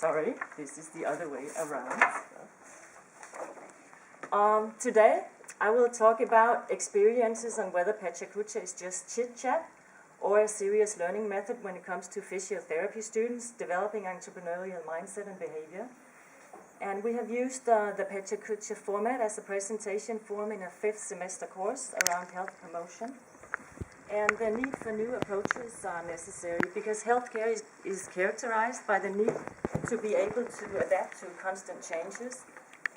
Sorry, this is the other way around. Today, I will talk about experiences on whether Pecha Kucha is just chit-chat or a serious learning method when it comes to physiotherapy students developing entrepreneurial mindset and behavior. And we have used the Pecha Kucha format as a presentation form in a 5th semester course around health promotion. And the need for new approaches are necessary because healthcare is characterized by the need to be able to adapt to constant changes,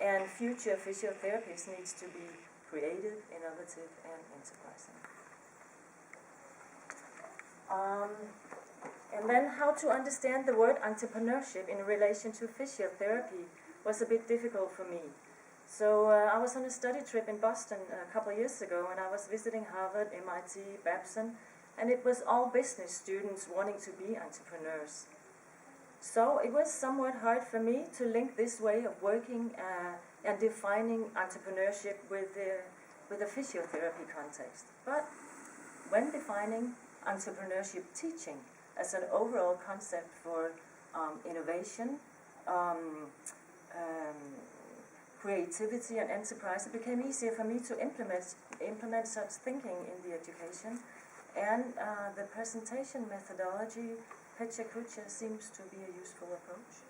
and future physiotherapists needs to be creative, innovative, and enterprising. And then how to understand the word entrepreneurship in relation to physiotherapy was a bit difficult for me. So I was on a study trip in Boston a couple of years ago, and I was visiting Harvard, MIT, Babson, and it was all business students wanting to be entrepreneurs. So it was somewhat hard for me to link this way of working and defining entrepreneurship with a physiotherapy context. But when defining entrepreneurship teaching as an overall concept for innovation, creativity and enterprise, it became easier for me to implement such thinking in the education, and the presentation methodology Pecha Kucha seems to be a useful approach.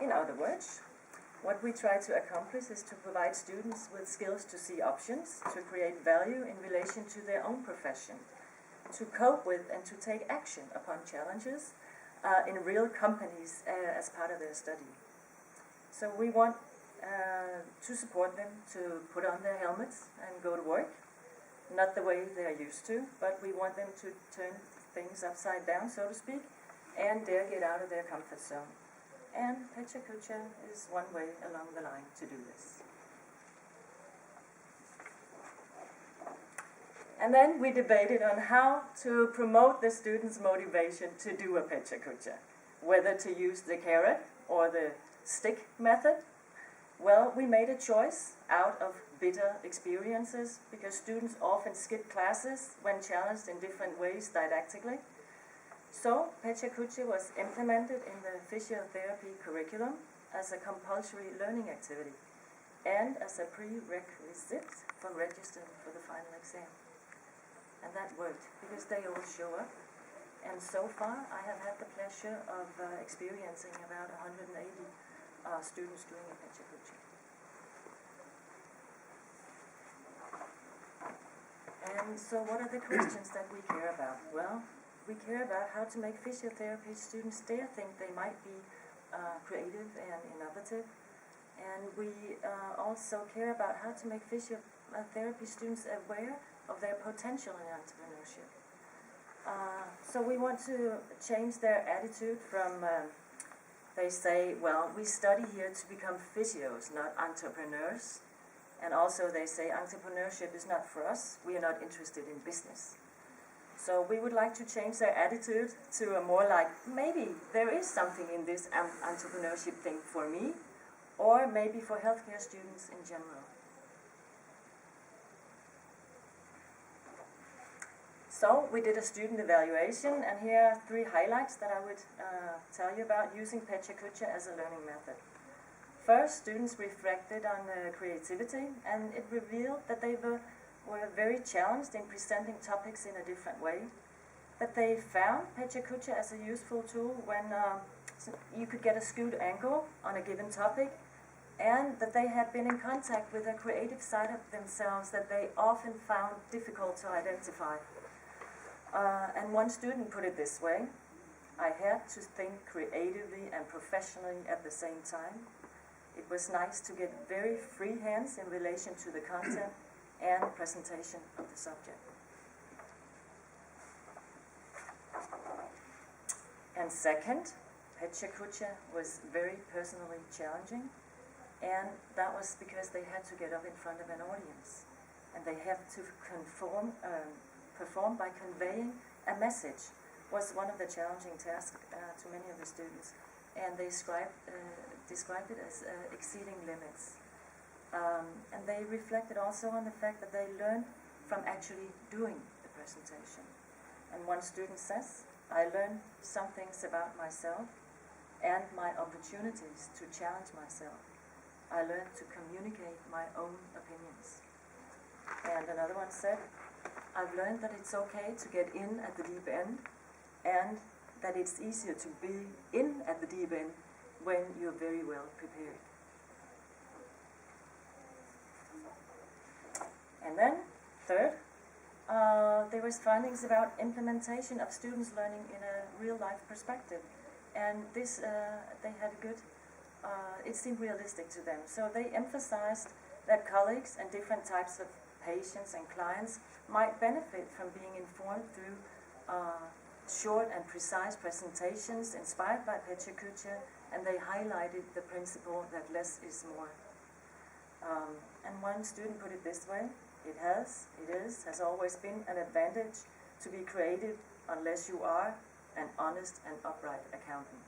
In other words, what we try to accomplish is to provide students with skills to see options, to create value in relation to their own profession, to cope with and to take action upon challenges in real companies as part of their study. So we want to support them to put on their helmets and go to work, not the way they're used to, but we want them to turn things upside down, so to speak, and dare get out of their comfort zone. And Pecha Kucha is one way along the line to do this. And then we debated on how to promote the students' motivation to do a Pecha Kucha, whether to use the carrot or the stick method. Well, we made a choice out of bitter experiences because students often skip classes when challenged in different ways didactically. So Pecha Kucha was implemented in the physiotherapy curriculum as a compulsory learning activity and as a prerequisite for registering for the final exam. And that worked because they all show up. And so far, I have had the pleasure of experiencing about 180 students doing a Pecha Kucha. And so what are the questions that we care about? Well, we care about how to make physiotherapy students dare think they might be creative and innovative. And we also care about how to make physiotherapy students aware of their potential in entrepreneurship. So we want to change their attitude from, they say, well, we study here to become physios, not entrepreneurs. And also they say entrepreneurship is not for us, we are not interested in business. So we would like to change their attitude to a more like, maybe there is something in this entrepreneurship thing for me, or maybe for healthcare students in general. So we did a student evaluation, and here are 3 highlights that I would tell you about using Pecha Kucha as a learning method. First, students reflected on creativity, and it revealed that they were very challenged in presenting topics in a different way, that they found Pecha Kucha as a useful tool when you could get a skewed angle on a given topic, and that they had been in contact with a creative side of themselves that they often found difficult to identify. And one student put it this way: I had to think creatively and professionally at the same time. It was nice to get very free hands in relation to the content and presentation of the subject. And second, Pecha Kucha was very personally challenging, and that was because they had to get up in front of an audience, and they have to perform by conveying a message was one of the challenging tasks to many of the students, and they described it as exceeding limits. And they reflected also on the fact that they learned from actually doing the presentation. And one student says, I learned some things about myself and my opportunities to challenge myself. I learned to communicate my own opinions. And another one said, I've learned that it's okay to get in at the deep end, and that it's easier to be in at the deep end when you're very well prepared. And then, third, there was findings about implementation of students learning in a real-life perspective. And this, they had a good, it seemed realistic to them. So they emphasized that colleagues and different types of patients and clients might benefit from being informed through short and precise presentations inspired by Pecha Kucha, and they highlighted the principle that less is more. And one student put it this way: it has always been an advantage to be creative unless you are an honest and upright accountant.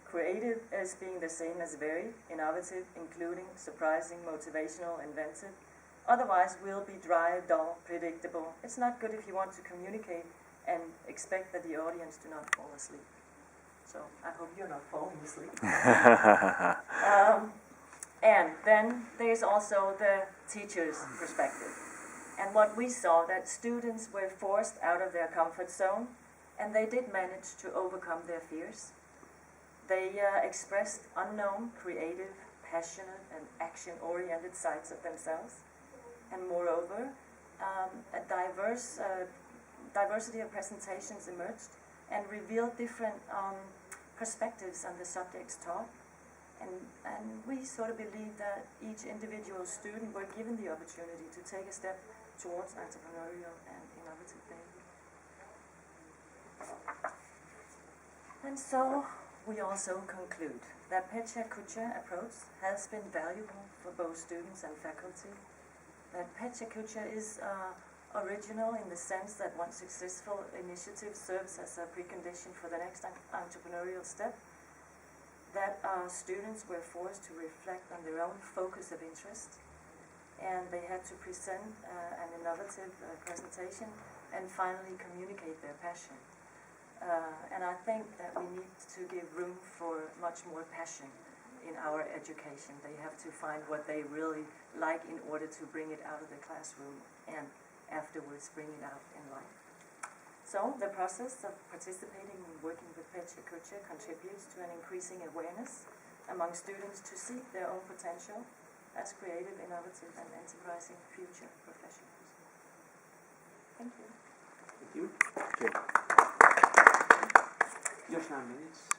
Creative as being the same as very, innovative, including, surprising, motivational, inventive. Otherwise we'll be dry, dull, predictable. It's not good if you want to communicate and expect that the audience do not fall asleep. So I hope you're not falling asleep. And then there's also the teacher's perspective. And what we saw, that students were forced out of their comfort zone, and they did manage to overcome their fears. They expressed unknown, creative, passionate, and action-oriented sides of themselves. And moreover, a diversity of presentations emerged and revealed different perspectives on the subjects taught. And we sort of believe that each individual student were given the opportunity to take a step towards entrepreneurial and innovative thinking. And so we also conclude that Pecha Kucha approach has been valuable for both students and faculty. That Pecha Kucha is original in the sense that one successful initiative serves as a precondition for the next entrepreneurial step. That students were forced to reflect on their own focus of interest, and they had to present an innovative presentation and finally communicate their passion. And I think that we need to give room for much more passion in our education. They have to find what they really like in order to bring it out of the classroom and afterwards bring it out in life. So the process of participating and working with Pecha Kucha contributes to an increasing awareness among students to seek their own potential as creative, innovative, and enterprising future professionals. Thank you. Thank you. Okay. Just 9 minutes.